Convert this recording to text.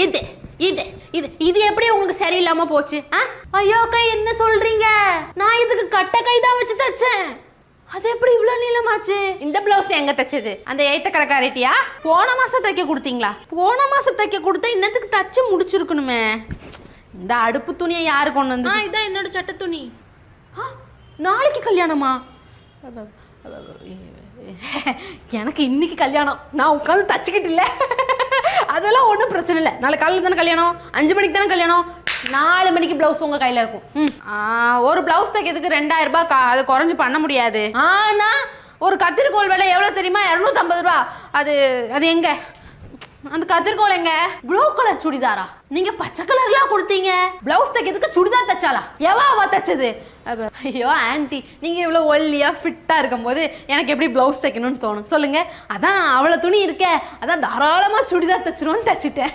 இது இது இது இது எப்படி உங்களுக்கு சரியில்லாம போச்சு? ஐயோ அக்கா என்ன சொல்றீங்க? நான் இதுக்கு கட்ட கை தான் வச்சு தச்சேன். அது எப்படி இவ்வளவு நீளமாச்சு? இந்த பிளவுஸ் எங்க தச்சது? அந்த எய்த்த கடைக்காரிட்டியா? போன மாசம் தைக்க கொடுத்தீங்களா? போன மாசம் தைக்க கொடுத்தா இன்னத்துக்கு தச்சு முடிச்சிருக்கணுமே. இந்த அடுப்பு துணியை யாரு கொண்டு வந்து? இதான் என்னோட சட்ட துணி. நாளைக்கு கல்யாணமா? எனக்கு இன்னைக்கு கல்யாணம். நான் உட்காந்து தச்சுக்கிட்டு இல்லை. அதெல்லாம் ஒன்றும் பிரச்சனை இல்லை. நாளைக்கு காலையில் தானே கல்யாணம், 5 மணிக்கு தானே கல்யாணம். 4 மணிக்கு பிளவுஸ் உங்க கையில இருக்கும். ஒரு பிளவுஸ் தைக்கிறதுக்கு 2000 ரூபாய், அது குறைஞ்சு பண்ண முடியாது. ஆனா ஒரு கத்திரிக்கோள் விலை எவ்வளவு தெரியுமா? 250 ரூபா. அது அது எங்க அந்த கத்திரிக்கோள் எங்க? ப்ளூ கலர் சுடிதாரா? நீங்க பச்சை கலர்லாம் கொடுத்தீங்க. பிளவுஸ் தைக்கிறதுக்கு சுடிதார் தச்சாலா? எவாவா தச்சது? ஐயோ ஆன்ட்டி, நீங்க இவ்வளவு ஒல்லியா ஃபிட்டா இருக்கும் போது எனக்கு எப்படி பிளவுஸ் தைக்கணும்னு தோணும் சொல்லுங்க. அதான் அவ்வளவு துணி இருக்கே, அதான் தாராளமா சுடிதார் தச்சிருவோன்னு தச்சுட்டேன்.